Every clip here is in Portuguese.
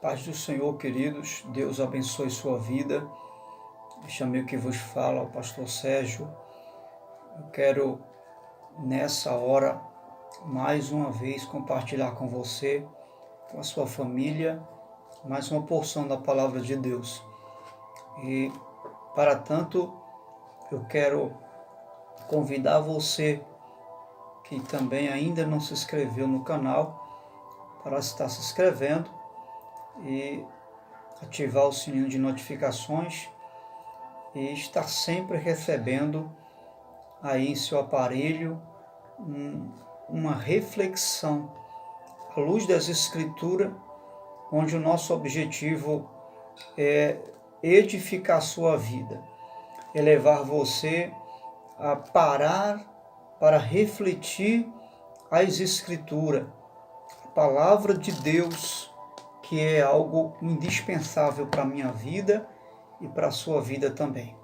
Paz do Senhor, queridos, Deus abençoe sua vida. Este amigo que vos fala, o pastor Sérgio. Eu quero, nessa hora, mais uma vez compartilhar com você, com a sua família, mais uma porção da palavra de Deus. E, para tanto, eu quero convidar você, que também ainda não se inscreveu no canal, para estar se inscrevendo e ativar o sininho de notificações e estar sempre recebendo aí em seu aparelho uma reflexão à luz das Escrituras, onde o nosso objetivo é edificar a sua vida, é levar você a parar para refletir as Escrituras, a palavra de Deus, que é algo indispensável para a minha vida e para a sua vida também.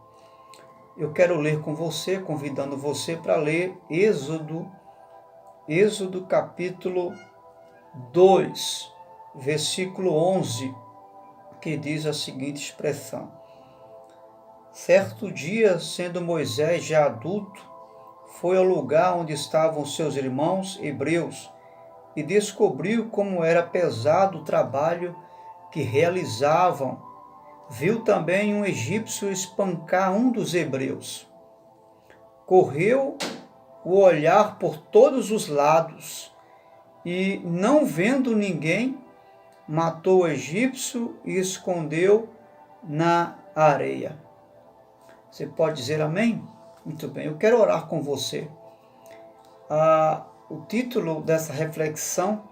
Eu quero ler com você, convidando você para ler Êxodo capítulo 2, versículo 11, que diz a seguinte expressão: Certo dia, sendo Moisés já adulto, foi ao lugar onde estavam seus irmãos hebreus e descobriu como era pesado o trabalho que realizavam. Viu também um egípcio espancar um dos hebreus. Correu o olhar por todos os lados e, não vendo ninguém, matou o egípcio e escondeu na areia. Você pode dizer amém? Muito bem, eu quero orar com você. O título dessa reflexão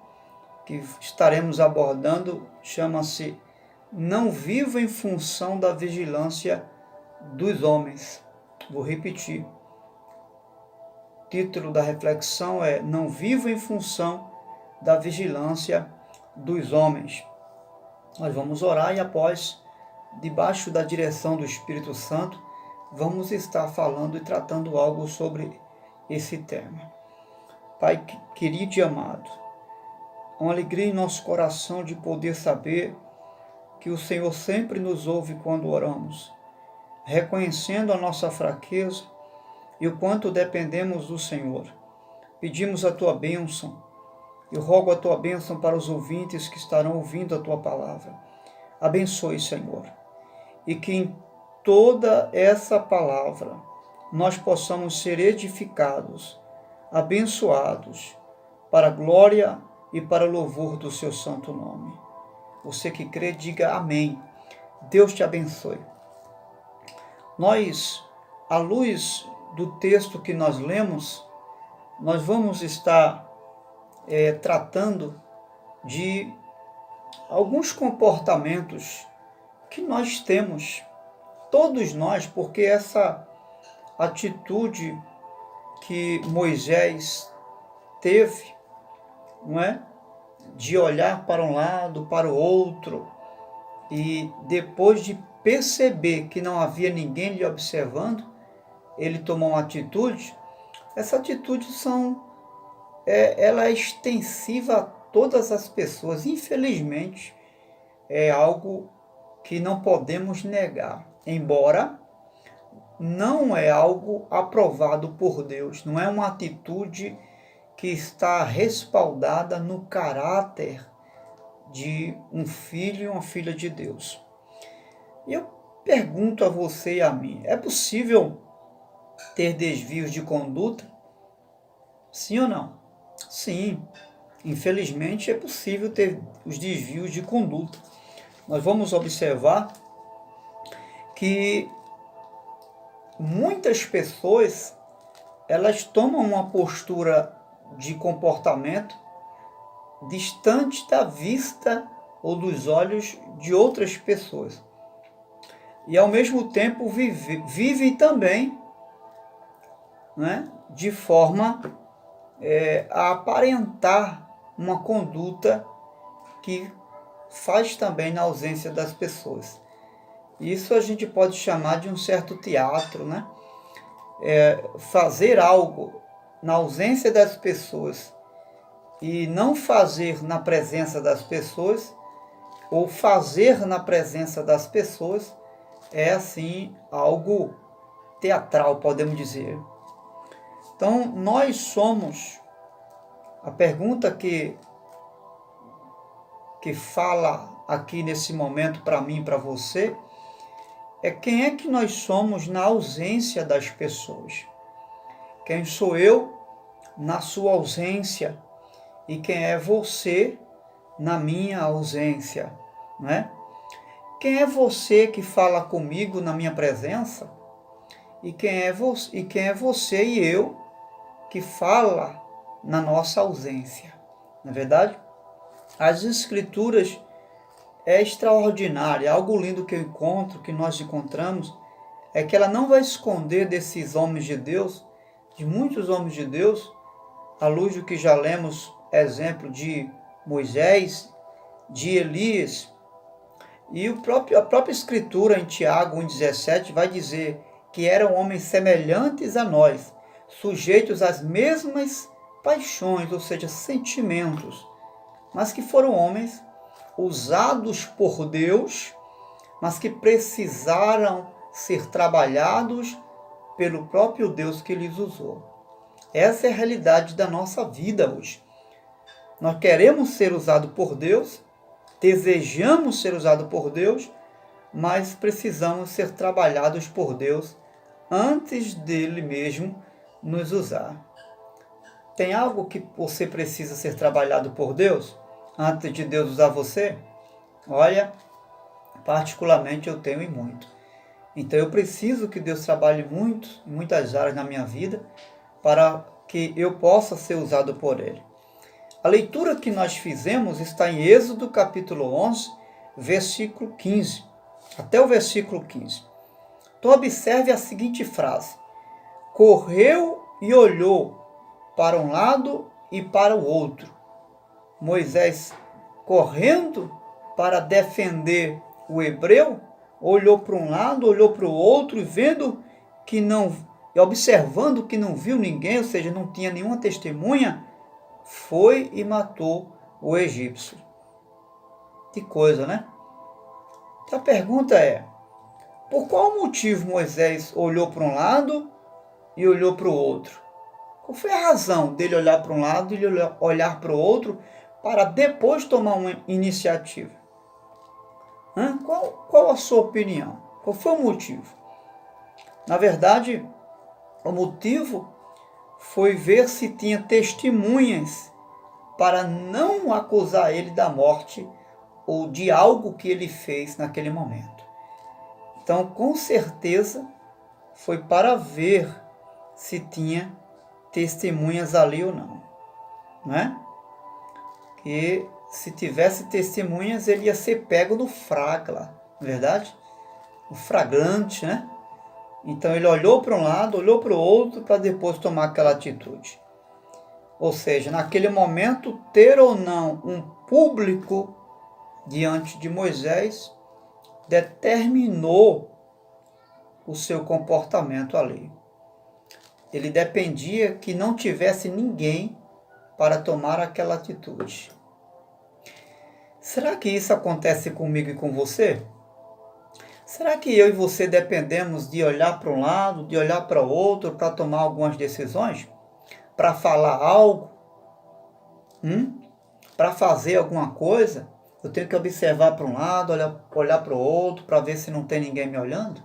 que estaremos abordando chama-se Não viva em função da vigilância dos homens. Vou repetir. O título da reflexão é Não viva em função da vigilância dos homens. Nós vamos orar e após, debaixo da direção do Espírito Santo, vamos estar falando e tratando algo sobre esse tema. Pai querido e amado, é uma alegria em nosso coração de poder saber que o Senhor sempre nos ouve quando oramos, reconhecendo a nossa fraqueza e o quanto dependemos do Senhor. Pedimos a Tua bênção. Eu rogo a Tua bênção para os ouvintes que estarão ouvindo a Tua palavra. Abençoe, Senhor, e que em toda essa palavra nós possamos ser edificados, abençoados, para a glória e para o louvor do Seu santo nome. Você que crê, diga amém. Deus te abençoe. Nós, à luz do texto que nós lemos, nós vamos estar tratando de alguns comportamentos que nós temos, todos nós, porque essa atitude que Moisés teve, não é? De olhar para um lado, para o outro, e depois de perceber que não havia ninguém lhe observando, ele tomou uma atitude. Essa atitude ela é extensiva a todas as pessoas. Infelizmente, é algo que não podemos negar, embora não é algo aprovado por Deus, não é uma atitude que está respaldada no caráter de um filho e uma filha de Deus. Eu pergunto a você e a mim, é possível ter desvios de conduta? Sim ou não? Sim, infelizmente é possível ter os desvios de conduta. Nós vamos observar que muitas pessoas, elas tomam uma postura de comportamento distante da vista ou dos olhos de outras pessoas. E ao mesmo tempo vivem também, né, de forma a aparentar uma conduta que faz também na ausência das pessoas. Isso a gente pode chamar de um certo teatro, né? Fazer algo na ausência das pessoas e não fazer na presença das pessoas, ou fazer na presença das pessoas é assim algo teatral, podemos dizer. Então, nós somos, a pergunta que fala aqui nesse momento para mim e para você, é quem é que nós somos na ausência das pessoas? Quem sou eu na sua ausência? E quem é você na minha ausência? Não é? Quem é você que fala comigo na minha presença? E quem é você e eu que fala na nossa ausência? Na verdade, as Escrituras é extraordinária, algo lindo que eu encontro, que nós encontramos, é que ela não vai esconder desses homens de Deus, de muitos homens de Deus, à luz do que já lemos, exemplo de Moisés, de Elias, e a própria Escritura em Tiago 1,17 vai dizer que eram homens semelhantes a nós, sujeitos às mesmas paixões, ou seja, sentimentos, mas que foram homens usados por Deus, mas que precisaram ser trabalhados pelo próprio Deus que lhes usou. Essa é a realidade da nossa vida hoje. Nós queremos ser usados por Deus, desejamos ser usados por Deus, mas precisamos ser trabalhados por Deus antes dele mesmo nos usar. Tem algo que você precisa ser trabalhado por Deus antes de Deus usar você? Olha, particularmente eu tenho e muito. Então eu preciso que Deus trabalhe muito, em muitas áreas na minha vida, para que eu possa ser usado por Ele. A leitura que nós fizemos está em Êxodo capítulo 11, versículo 15, até o versículo 15. Então observe a seguinte frase: correu e olhou para um lado e para o outro. Moisés, correndo para defender o hebreu, olhou para um lado, olhou para o outro, e vendo que não, observando que não viu ninguém, ou seja, não tinha nenhuma testemunha, foi e matou o egípcio. Que coisa, né? Então a pergunta é: por qual motivo Moisés olhou para um lado e olhou para o outro? Qual foi a razão dele olhar para um lado e olhar para o outro para depois tomar uma iniciativa? Qual a sua opinião? Qual foi o motivo? Na verdade, o motivo foi ver se tinha testemunhas para não acusar ele da morte ou de algo que ele fez naquele momento. Então, com certeza, foi para ver se tinha testemunhas ali ou não, né? Que se tivesse testemunhas, ele ia ser pego no flagla, não é verdade? O flagrante, né? Então ele olhou para um lado, olhou para o outro, para depois tomar aquela atitude. Ou seja, naquele momento, ter ou não um público diante de Moisés determinou o seu comportamento ali. Ele dependia que não tivesse ninguém para tomar aquela atitude. Será que isso acontece comigo e com você? Será que eu e você dependemos de olhar para um lado, de olhar para o outro, para tomar algumas decisões? Para falar algo? Para fazer alguma coisa? Eu tenho que observar para um lado, olhar para o outro, para ver se não tem ninguém me olhando?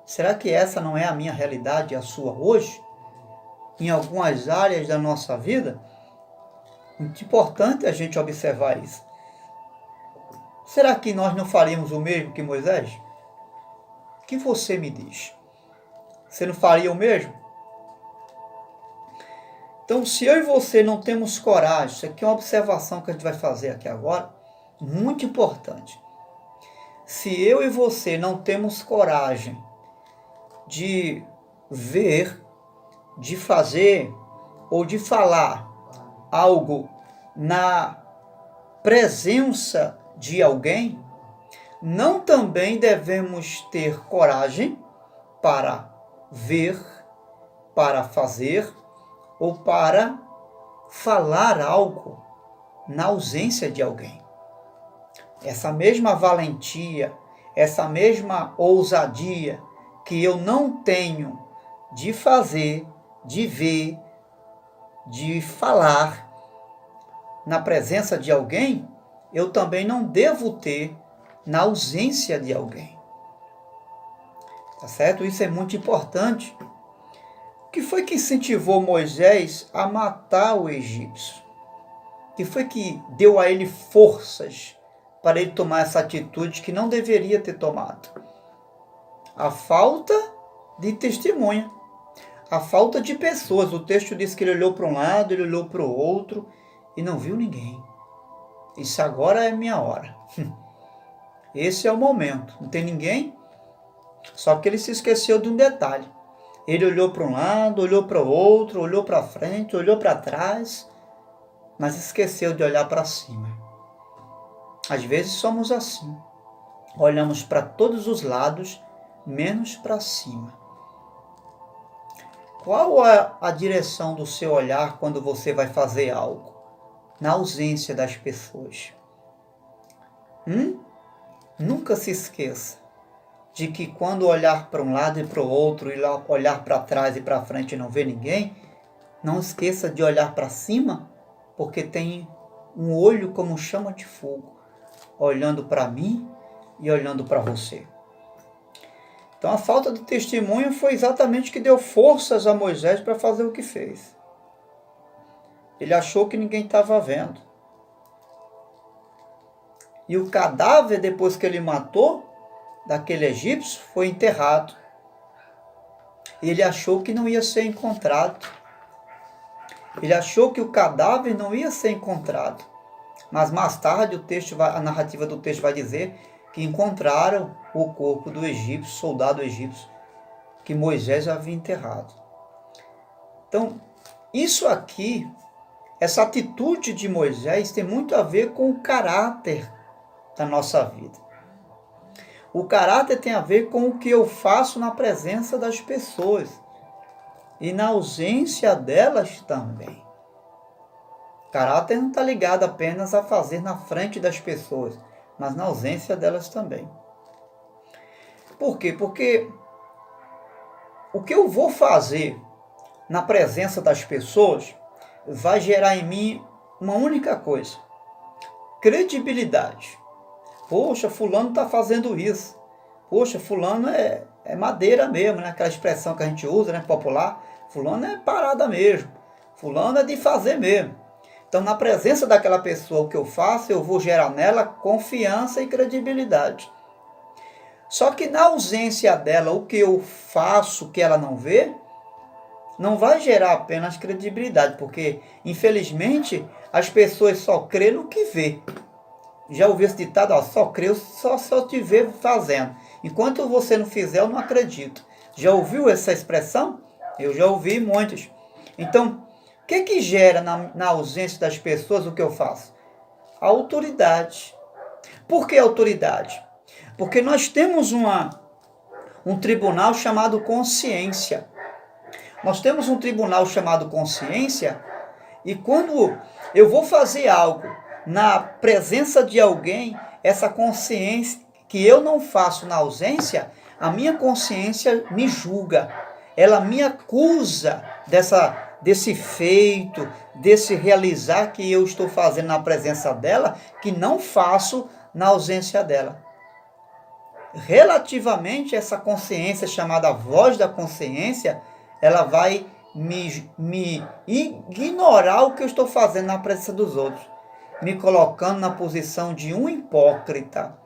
Será que essa não é a minha realidade e a sua hoje? Em algumas áreas da nossa vida? Muito importante a gente observar isso. Será que nós não faríamos o mesmo que Moisés? O que você me diz? Você não faria o mesmo? Então, se eu e você não temos coragem, isso aqui é uma observação que a gente vai fazer aqui agora, muito importante. Se eu e você não temos coragem de ver, de fazer ou de falar algo na presença de alguém, não também devemos ter coragem para ver, para fazer ou para falar algo na ausência de alguém. essa mesma valentia, essa mesma ousadia que eu não tenho de fazer, de ver, de falar na presença de alguém, eu também não devo ter na ausência de alguém. Tá certo? Isso é muito importante. O que foi que incentivou Moisés a matar o egípcio? O que foi que deu a ele forças para ele tomar essa atitude que não deveria ter tomado? A falta de testemunha, a falta de pessoas. O texto diz que ele olhou para um lado, ele olhou para o outro e não viu ninguém. Isso agora é minha hora. Esse é o momento. Não tem ninguém? Só que ele se esqueceu de um detalhe. Ele olhou para um lado, olhou para o outro, olhou para frente, olhou para trás, mas esqueceu de olhar para cima. Às vezes somos assim. Olhamos para todos os lados, menos para cima. Qual é a direção do seu olhar quando você vai fazer algo? Na ausência das pessoas. Nunca se esqueça de que quando olhar para um lado e para o outro, e olhar para trás e para frente e não ver ninguém, não esqueça de olhar para cima, porque tem um olho como chama de fogo, olhando para mim e olhando para você. Então a falta de testemunho foi exatamente o que deu forças a Moisés para fazer o que fez. Ele achou que ninguém estava vendo. E o cadáver, depois que ele matou, daquele egípcio, foi enterrado. E ele achou que não ia ser encontrado. Ele achou que o cadáver não ia ser encontrado. Mas mais tarde a narrativa do texto vai dizer que encontraram o corpo do egípcio, soldado egípcio, que Moisés havia enterrado. Então, isso aqui, essa atitude de Moisés tem muito a ver com o caráter da nossa vida. O caráter tem a ver com o que eu faço na presença das pessoas e na ausência delas também. Caráter não está ligado apenas a fazer na frente das pessoas, mas na ausência delas também. Por quê? Porque o que eu vou fazer na presença das pessoas vai gerar em mim uma única coisa: credibilidade. Poxa, fulano está fazendo isso. Poxa, fulano é madeira mesmo, né? Aquela expressão que a gente usa, né? Popular. Fulano é parada mesmo. Fulano é de fazer mesmo. Então, na presença daquela pessoa, o que eu faço, eu vou gerar nela confiança e credibilidade. Só que na ausência dela, o que eu faço que ela não vê, não vai gerar apenas credibilidade, porque, infelizmente, as pessoas só crêem no que vê. Já ouviu esse ditado? Ó, só creio só te ver fazendo. Enquanto você não fizer, eu não acredito. Já ouviu essa expressão? Eu já ouvi muitas. Então, o que gera na ausência das pessoas o que eu faço? A autoridade. Por que autoridade? Porque nós temos um tribunal chamado consciência. Nós temos um tribunal chamado consciência, e quando eu vou fazer algo na presença de alguém, essa consciência que eu não faço na ausência, a minha consciência me julga, ela me acusa desse feito, desse realizar que eu estou fazendo na presença dela, que não faço na ausência dela. Relativamente a essa consciência chamada voz da consciência, ela vai me ignorar o que eu estou fazendo na presença dos outros, me colocando na posição de um hipócrita,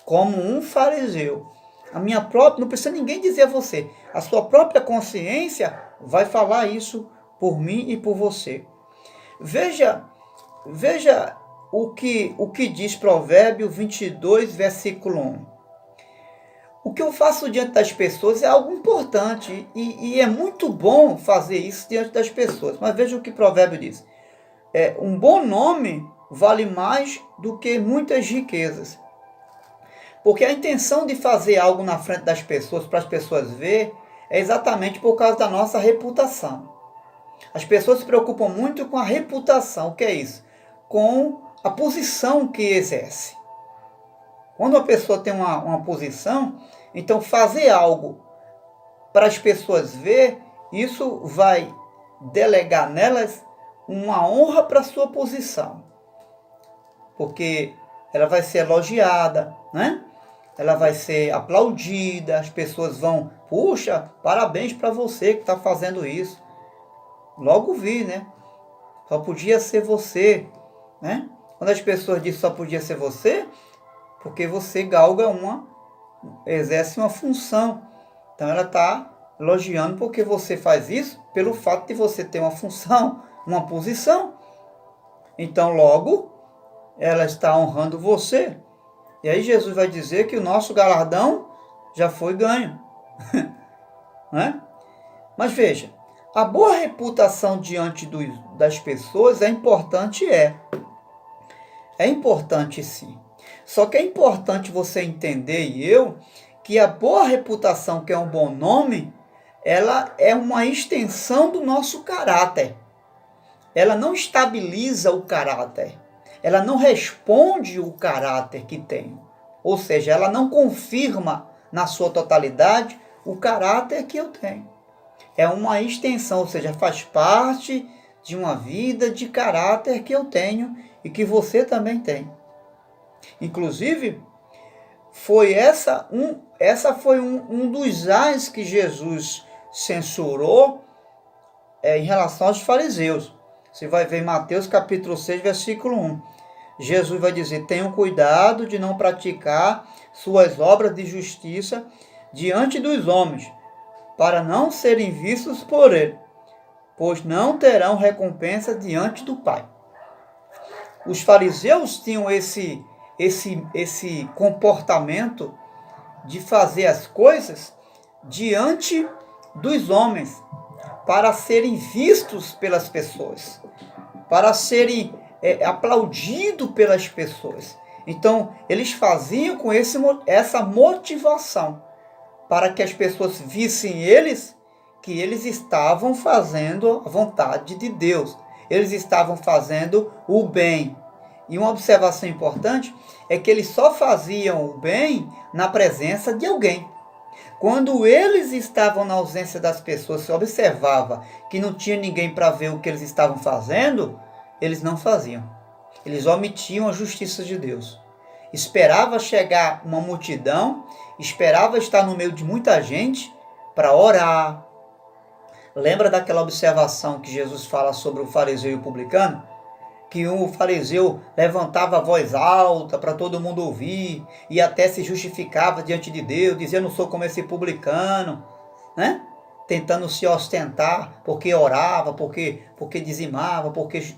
como um fariseu. A minha própria, não precisa ninguém dizer a você, a sua própria consciência vai falar isso por mim e por você. Veja o que diz Provérbio 22, versículo 1. O que eu faço diante das pessoas é algo importante e é muito bom fazer isso diante das pessoas. Mas veja o que Provérbio diz. Um bom nome vale mais do que muitas riquezas. Porque a intenção de fazer algo na frente das pessoas, para as pessoas verem, é exatamente por causa da nossa reputação. As pessoas se preocupam muito com a reputação. O que é isso? Com a posição que exerce. Quando a pessoa tem uma posição, então fazer algo para as pessoas ver, isso vai delegar nelas uma honra para a sua posição. Porque ela vai ser elogiada, né? Ela vai ser aplaudida, as pessoas vão, puxa, parabéns para você que está fazendo isso. Logo vi, né? Só podia ser você, né? Quando as pessoas dizem só podia ser você, porque você galga exerce uma função. Então ela está elogiando porque você faz isso pelo fato de você ter uma função, uma posição. Então logo ela está honrando você. E aí Jesus vai dizer que o nosso galardão já foi ganho. Né? Mas veja, a boa reputação diante das pessoas é importante, É importante sim. Só que é importante você entender, e eu, que a boa reputação, que é um bom nome, ela é uma extensão do nosso caráter. Ela não estabiliza o caráter. Ela não responde o caráter que tem. Ou seja, ela não confirma na sua totalidade o caráter que eu tenho. É uma extensão, ou seja, faz parte de uma vida de caráter que eu tenho e que você também tem. Inclusive, essa foi um dos ais que Jesus censurou em relação aos fariseus. Você vai ver em Mateus capítulo 6, versículo 1. Jesus vai dizer, tenham cuidado de não praticar suas obras de justiça diante dos homens, para não serem vistos por ele, pois não terão recompensa diante do Pai. Os fariseus tinham esse comportamento de fazer as coisas diante dos homens, para serem vistos pelas pessoas, para serem aplaudidos pelas pessoas. Então, eles faziam com essa motivação, para que as pessoas vissem que eles estavam fazendo a vontade de Deus. Eles estavam fazendo o bem. E uma observação importante é que eles só faziam o bem na presença de alguém. Quando eles estavam na ausência das pessoas, se observava que não tinha ninguém para ver o que eles estavam fazendo, eles não faziam. Eles omitiam a justiça de Deus. Esperava chegar uma multidão, esperava estar no meio de muita gente para orar. Lembra daquela observação que Jesus fala sobre o fariseu e o publicano? Que o fariseu levantava a voz alta para todo mundo ouvir e até se justificava diante de Deus, dizia, eu não sou como esse publicano, né? Tentando se ostentar, porque orava, porque dizimava, porque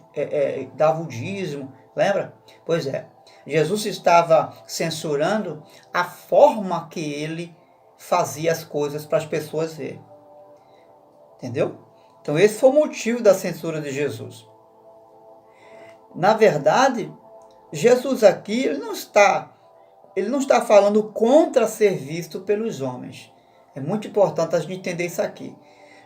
dava o dízimo, lembra? Pois é, Jesus estava censurando a forma que ele fazia as coisas para as pessoas verem. Entendeu? Então esse foi o motivo da censura de Jesus. Na verdade, Jesus aqui ele não está falando contra ser visto pelos homens. É muito importante a gente entender isso aqui.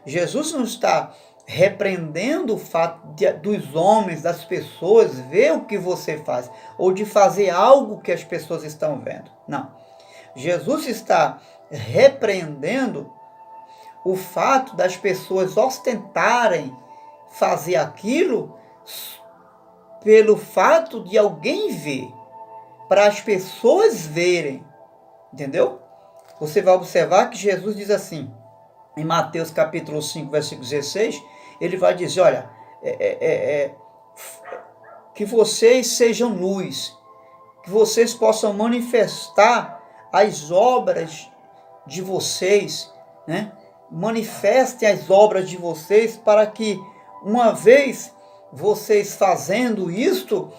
Jesus não está repreendendo o fato dos homens, das pessoas, ver o que você faz, ou de fazer algo que as pessoas estão vendo. Não. Jesus está repreendendo o fato das pessoas ostentarem fazer aquilo pelo fato de alguém ver, para as pessoas verem, entendeu? Você vai observar que Jesus diz assim, em Mateus capítulo 5, versículo 16, ele vai dizer, olha, que vocês sejam luz, que vocês possam manifestar as obras de vocês, né? Manifestem as obras de vocês para que, uma vez vocês fazendo isto,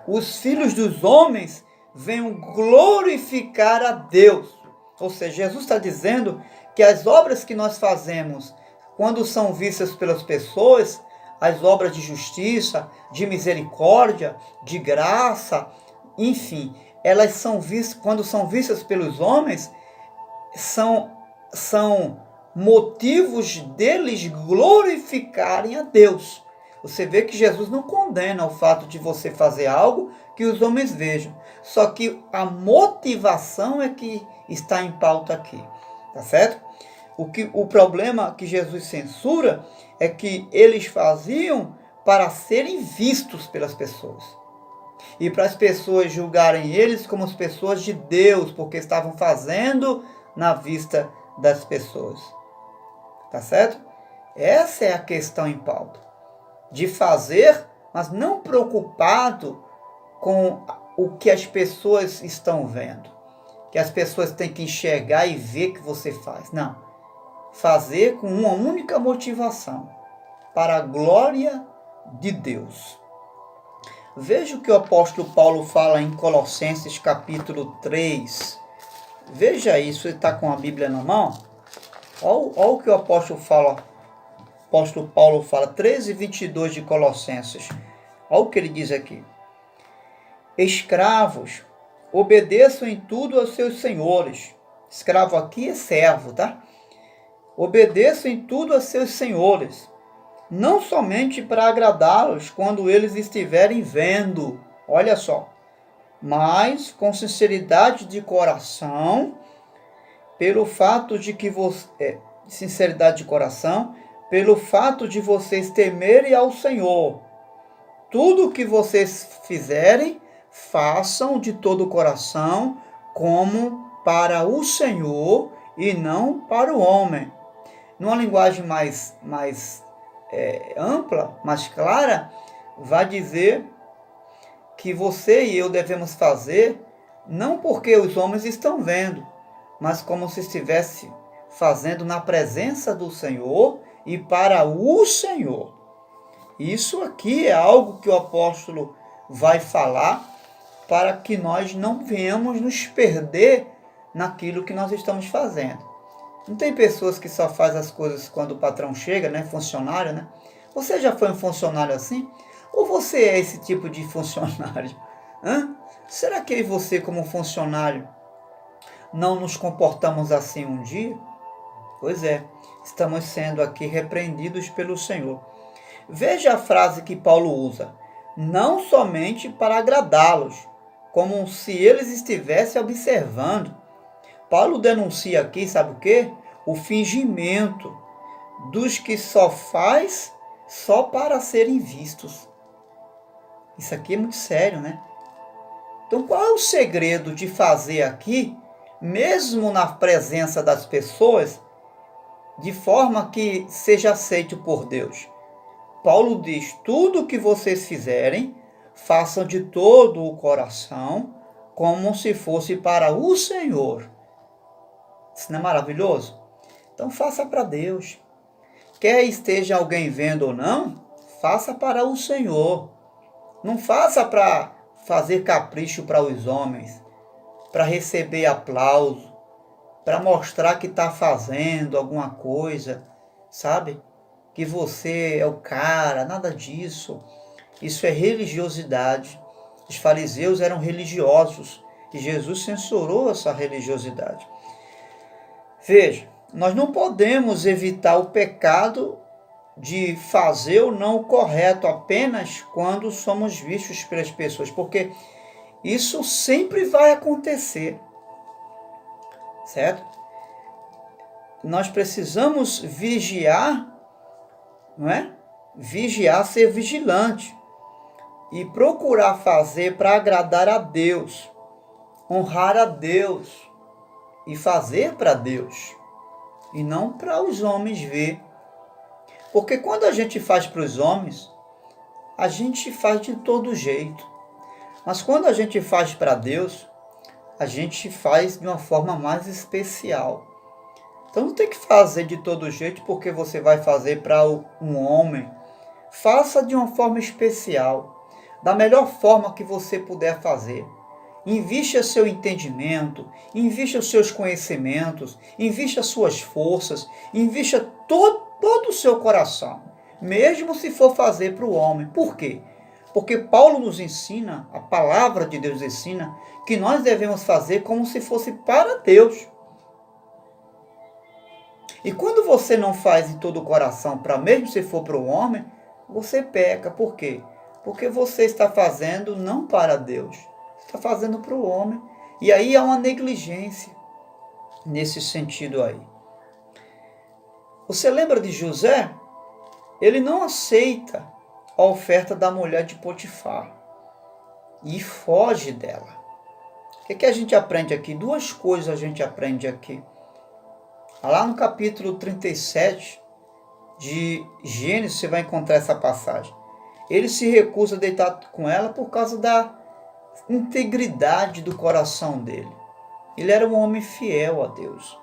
os filhos dos homens venham glorificar a Deus. Ou seja, Jesus está dizendo que as obras que nós fazemos, quando são vistas pelas pessoas, as obras de justiça, de misericórdia, de graça, enfim, elas são vistas, quando são vistas pelos homens, são motivos deles glorificarem a Deus. Você vê que Jesus não condena o fato de você fazer algo que os homens vejam. Só que a motivação é que está em pauta aqui. Tá certo? O problema que Jesus censura é que eles faziam para serem vistos pelas pessoas. E para as pessoas julgarem eles como as pessoas de Deus, porque estavam fazendo na vista das pessoas. Tá certo? Essa é a questão em pauta. De fazer, mas não preocupado com o que as pessoas estão vendo. Que as pessoas têm que enxergar e ver que você faz. Não. Fazer com uma única motivação. Para a glória de Deus. Veja o que o apóstolo Paulo fala em Colossenses capítulo 3. Veja isso, ele está com a Bíblia na mão. Olha o que o apóstolo Paulo fala, 13:22 de Colossenses. Olha o que ele diz aqui. Escravos, obedeçam em tudo aos seus senhores. Escravo aqui é servo, tá? Obedeçam em tudo aos seus senhores. Não somente para agradá-los quando eles estiverem vendo, olha só, mas com sinceridade de coração, pelo fato de que sinceridade de coração, pelo fato de vocês temerem ao Senhor. Tudo o que vocês fizerem, façam de todo o coração, como para o Senhor e não para o homem. Numa linguagem mais ampla, mais clara, vai dizer que você e eu devemos fazer não porque os homens estão vendo, mas como se estivesse fazendo na presença do Senhor e para o Senhor. Isso aqui é algo que o apóstolo vai falar para que nós não venhamos nos perder naquilo que nós estamos fazendo. Não tem pessoas que só fazem as coisas quando o patrão chega, né? Funcionário, né? Você já foi um funcionário assim? Ou você é esse tipo de funcionário? Será que eu e você, como funcionário, não nos comportamos assim um dia? Pois é, estamos sendo aqui repreendidos pelo Senhor. Veja a frase que Paulo usa. Não somente para agradá-los, como se eles estivessem observando. Paulo denuncia aqui, sabe o quê? O fingimento dos que só faz só para serem vistos. Isso aqui é muito sério, né? Então, qual é o segredo de fazer aqui, mesmo na presença das pessoas, de forma que seja aceito por Deus? Paulo diz, tudo o que vocês fizerem, façam de todo o coração, como se fosse para o Senhor. Isso não é maravilhoso? Então faça para Deus. Quer esteja alguém vendo ou não, faça para o Senhor. Não faça para fazer capricho para os homens, para receber aplauso, para mostrar que está fazendo alguma coisa, sabe? Que você é o cara, nada disso. Isso é religiosidade. Os fariseus eram religiosos e Jesus censurou essa religiosidade. Veja, nós não podemos evitar o pecado de fazer ou não o correto apenas quando somos vistos pelas pessoas, porque isso sempre vai acontecer, certo? Nós precisamos vigiar, não é? Vigiar, ser vigilante e procurar fazer para agradar a Deus, honrar a Deus e fazer para Deus e não para os homens ver. Porque quando a gente faz para os homens, a gente faz de todo jeito. Mas quando a gente faz para Deus, a gente faz de uma forma mais especial. Então não tem que fazer de todo jeito porque você vai fazer para um homem. Faça de uma forma especial, da melhor forma que você puder fazer. Invista seu entendimento, invista os seus conhecimentos, invista suas forças, invista todo o seu coração, mesmo se for fazer para o homem. Por quê? Porque Paulo nos ensina, a palavra de Deus ensina, que nós devemos fazer como se fosse para Deus. E quando você não faz de todo o coração, para mesmo se for para o homem, você peca. Por quê? Porque você está fazendo não para Deus, está fazendo para o homem. E aí há uma negligência nesse sentido aí. Você lembra de José? Ele não aceita a oferta da mulher de Potifar e foge dela. O que a gente aprende aqui? Duas coisas a gente aprende aqui. Lá no capítulo 37 de Gênesis, você vai encontrar essa passagem. Ele se recusa a deitar com ela por causa da integridade do coração dele. Ele era um homem fiel a Deus.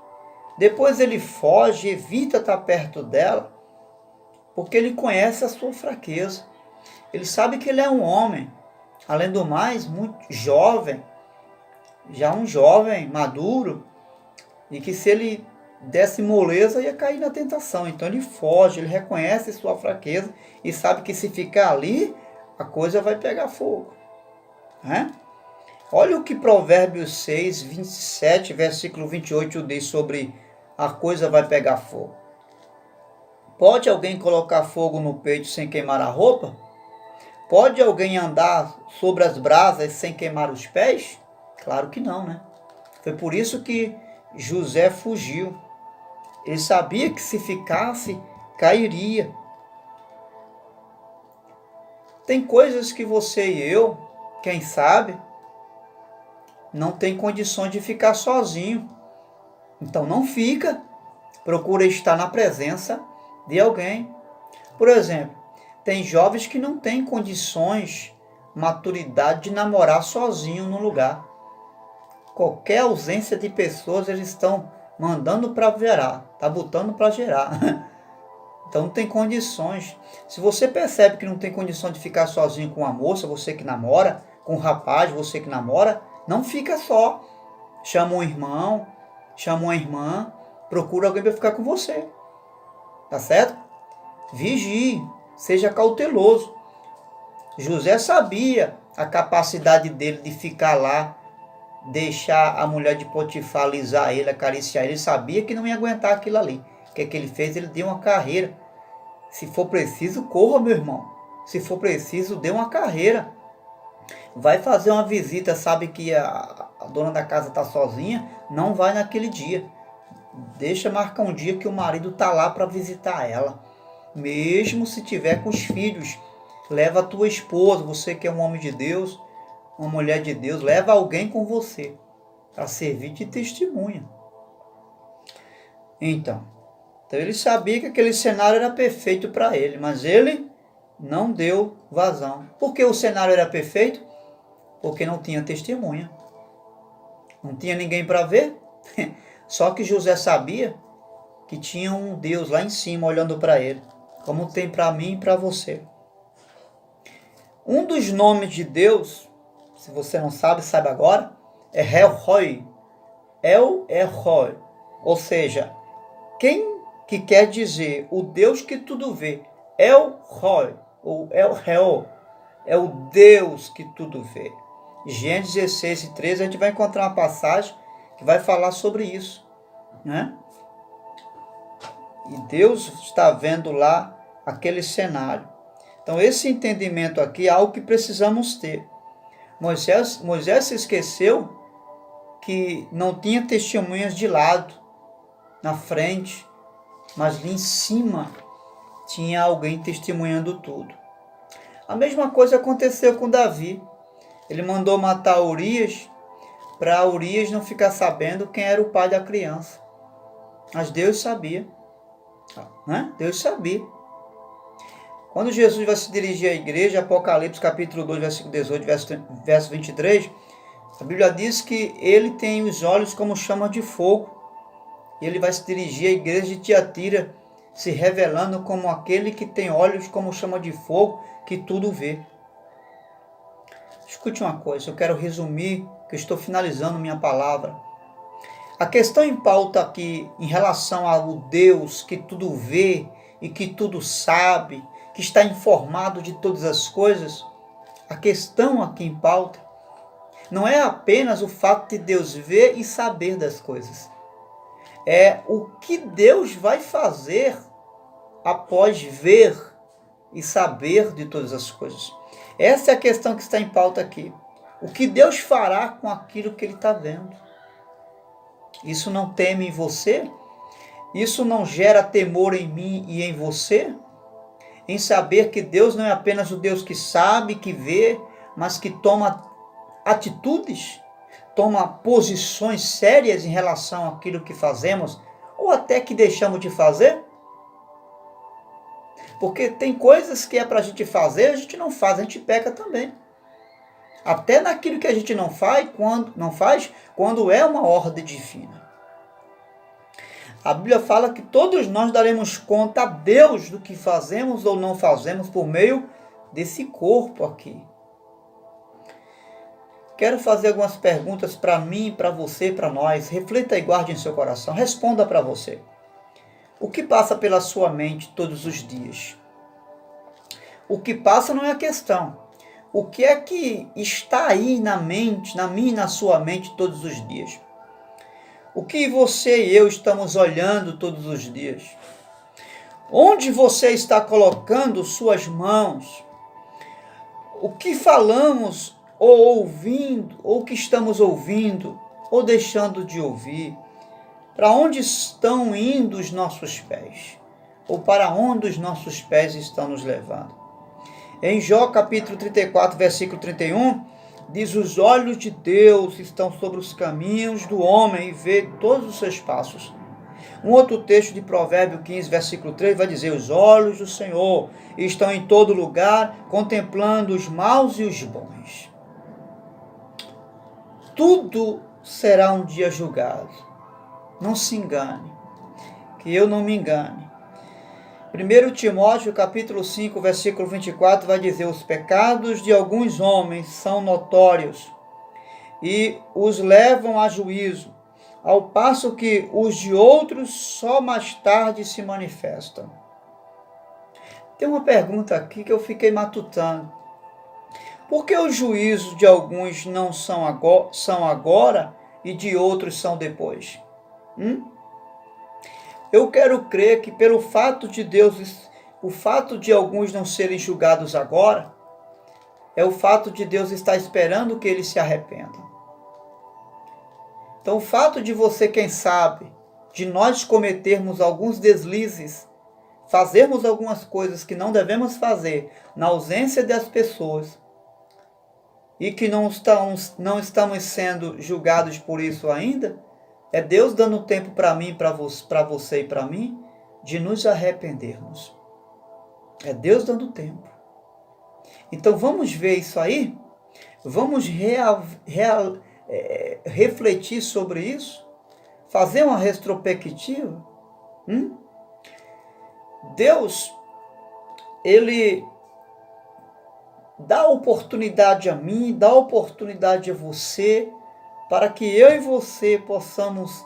Depois ele foge, evita estar perto dela, porque ele conhece a sua fraqueza. Ele sabe que ele é um homem, além do mais, muito jovem, já um jovem maduro, e que se ele desse moleza ia cair na tentação. Então ele foge, ele reconhece sua fraqueza e sabe que se ficar ali, a coisa vai pegar fogo. Olha o que Provérbios 6, 27, versículo 28 diz sobre a coisa vai pegar fogo. Pode alguém colocar fogo no peito sem queimar a roupa? Pode alguém andar sobre as brasas sem queimar os pés? Claro que não, né? Foi por isso que José fugiu. Ele sabia que se ficasse, cairia. Tem coisas que você e eu, quem sabe, não tem condições de ficar sozinho. Então não fica. Procura estar na presença de alguém. Por exemplo, tem jovens que não têm condições, maturidade de namorar sozinho no lugar. Qualquer ausência de pessoas, eles estão mandando para gerar, tá botando para gerar. Então não tem condições. Se você percebe que não tem condição de ficar sozinho com uma moça, você que namora, com um rapaz, você que namora, não fica só. Chama um irmão, chama uma irmã, procura alguém para ficar com você. Tá certo? Vigie, seja cauteloso. José sabia a capacidade dele de ficar lá, deixar a mulher de Potifar alisar ele, acariciar ele. Ele sabia que não ia aguentar aquilo ali. O que é que ele fez? Ele deu uma carreira. Se for preciso, corra, meu irmão. Se for preciso, dê uma carreira. Vai fazer uma visita, sabe que a dona da casa está sozinha, não vai naquele dia. Deixa marcar um dia que o marido está lá para visitar ela. Mesmo se tiver com os filhos, leva a tua esposa, você que é um homem de Deus, uma mulher de Deus, leva alguém com você para servir de testemunha. Então ele sabia que aquele cenário era perfeito para ele, mas ele não deu vazão. Por que o cenário era perfeito? Porque não tinha testemunha. Não tinha ninguém para ver. Só que José sabia que tinha um Deus lá em cima olhando para ele, como tem para mim e para você. Um dos nomes de Deus, se você não sabe, saiba agora, é El-Roi. El-Roi. Ou seja, quem que quer dizer o Deus que tudo vê. El-Roi, ou El-Reo, é o Deus que tudo vê. Gênesis 16 e 13, a gente vai encontrar uma passagem que vai falar sobre isso, né? E Deus está vendo lá aquele cenário. Então esse entendimento aqui é algo que precisamos ter. Moisés se esqueceu que não tinha testemunhas de lado, na frente, mas ali em cima tinha alguém testemunhando tudo. A mesma coisa aconteceu com Davi. Ele mandou matar Urias, para Urias não ficar sabendo quem era o pai da criança. Mas Deus sabia. Né? Deus sabia. Quando Jesus vai se dirigir à igreja, Apocalipse capítulo 2, versículo 18, verso 23, a Bíblia diz que ele tem os olhos como chama de fogo. E ele vai se dirigir à igreja de Tiatira, se revelando como aquele que tem olhos como chama de fogo, que tudo vê. Escute uma coisa, eu quero resumir, que eu estou finalizando minha palavra. A questão em pauta aqui, em relação ao Deus que tudo vê e que tudo sabe, que está informado de todas as coisas, a questão aqui em pauta não é apenas o fato de Deus ver e saber das coisas. É o que Deus vai fazer após ver e saber de todas as coisas. Essa é a questão que está em pauta aqui. O que Deus fará com aquilo que Ele está vendo? Isso não teme em você? Isso não gera temor em mim e em você? Em saber que Deus não é apenas o Deus que sabe, que vê, mas que toma atitudes, toma posições sérias em relação àquilo que fazemos, ou até que deixamos de fazer? Porque tem coisas que é para a gente fazer, a gente não faz, a gente peca também. Até naquilo que a gente não faz, quando é uma ordem divina. A Bíblia fala que todos nós daremos conta a Deus do que fazemos ou não fazemos por meio desse corpo aqui. Quero fazer algumas perguntas para mim, para você, para nós. Reflita e guarde em seu coração. Responda para você. O que passa pela sua mente todos os dias? O que passa não é a questão. O que é que está aí na mente, na minha e na sua mente todos os dias? O que você e eu estamos olhando todos os dias? Onde você está colocando suas mãos? O que falamos ou ouvindo, ou que estamos ouvindo, ou deixando de ouvir? Para onde estão indo os nossos pés? Ou para onde os nossos pés estão nos levando? Em Jó capítulo 34, versículo 31, diz: os olhos de Deus estão sobre os caminhos do homem e vê todos os seus passos. Um outro texto de Provérbio 15, versículo 3 vai dizer: os olhos do Senhor estão em todo lugar, contemplando os maus e os bons. Tudo será um dia julgado. Não se engane, que eu não me engane. 1 Timóteo capítulo 5, versículo 24 vai dizer: os pecados de alguns homens são notórios e os levam a juízo, ao passo que os de outros só mais tarde se manifestam. Tem uma pergunta aqui que eu fiquei matutando. Por que os juízos de alguns não são agora e de outros são depois? Eu quero crer que pelo fato de o fato de alguns não serem julgados agora, é o fato de Deus estar esperando que eles se arrependam. Então o fato de você, quem sabe, de nós cometermos alguns deslizes, fazermos algumas coisas que não devemos fazer na ausência das pessoas, e que não estamos sendo julgados por isso ainda, é Deus dando tempo para mim, para você e para mim, de nos arrependermos. É Deus dando tempo. Então vamos ver isso aí? Vamos refletir sobre isso? Fazer uma retrospectiva? Deus, Ele dá oportunidade a mim, dá oportunidade a você, para que eu e você possamos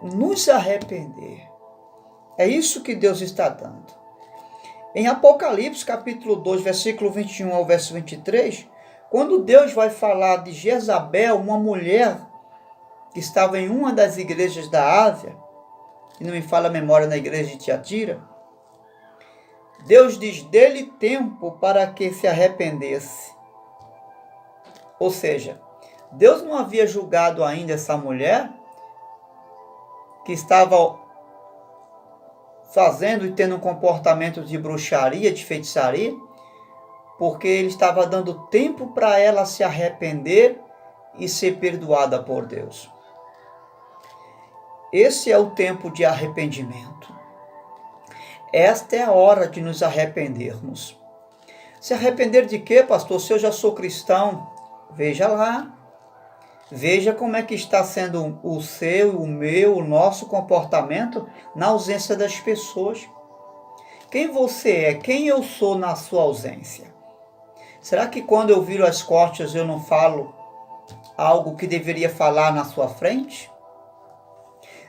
nos arrepender. É isso que Deus está dando. Em Apocalipse, capítulo 2, versículo 21 ao verso 23, quando Deus vai falar de Jezabel, uma mulher que estava em uma das igrejas da Ásia, e não me falha a memória, na igreja de Tiatira, Deus diz: dê-lhe tempo para que se arrependesse. Ou seja, Deus não havia julgado ainda essa mulher que estava fazendo e tendo um comportamento de bruxaria, de feitiçaria, porque Ele estava dando tempo para ela se arrepender e ser perdoada por Deus. Esse é o tempo de arrependimento. Esta é a hora de nos arrependermos. Se arrepender de quê, pastor? Se eu já sou cristão, veja lá. Veja como é que está sendo o seu, o meu, o nosso comportamento na ausência das pessoas. Quem você é? Quem eu sou na sua ausência? Será que quando eu viro as costas eu não falo algo que deveria falar na sua frente?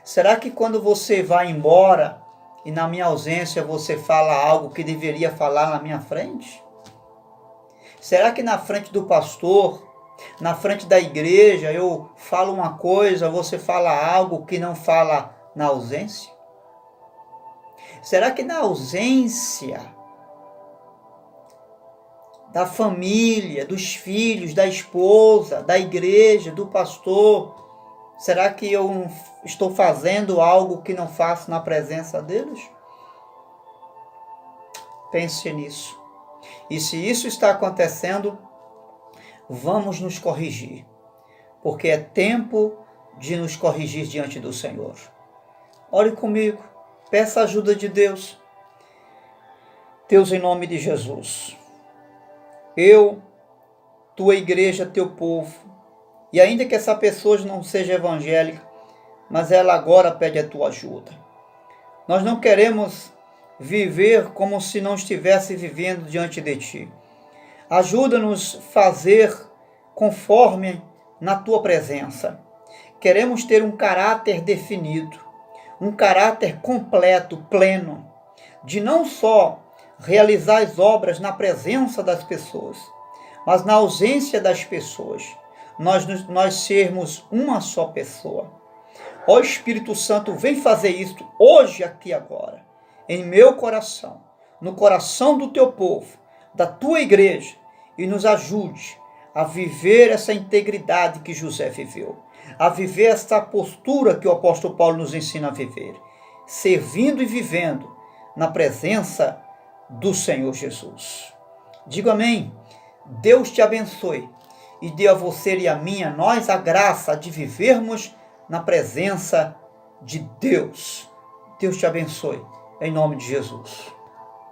Será que quando você vai embora e na minha ausência você fala algo que deveria falar na minha frente? Será que na frente do pastor, na frente da igreja, eu falo uma coisa, você fala algo que não fala na ausência? Será que na ausência da família, dos filhos, da esposa, da igreja, do pastor? Será que eu estou fazendo algo que não faço na presença deles? Pense nisso. E se isso está acontecendo, vamos nos corrigir, porque é tempo de nos corrigir diante do Senhor. Ore comigo, peça a ajuda de Deus. Deus, em nome de Jesus, eu, tua igreja, teu povo, e ainda que essa pessoa não seja evangélica, mas ela agora pede a tua ajuda. Nós não queremos viver como se não estivesse vivendo diante de ti. Ajuda-nos a fazer conforme na tua presença. Queremos ter um caráter definido, um caráter completo, pleno, de não só realizar as obras na presença das pessoas, mas na ausência das pessoas, nós sermos uma só pessoa. Ó Espírito Santo, vem fazer isto hoje, aqui, agora, em meu coração, no coração do teu povo, da tua igreja, e nos ajude a viver essa integridade que José viveu, a viver essa postura que o apóstolo Paulo nos ensina a viver, servindo e vivendo na presença do Senhor Jesus. Digo amém. Deus te abençoe e dê a você e a mim, a nós, a graça de vivermos na presença de Deus. Deus te abençoe, em nome de Jesus.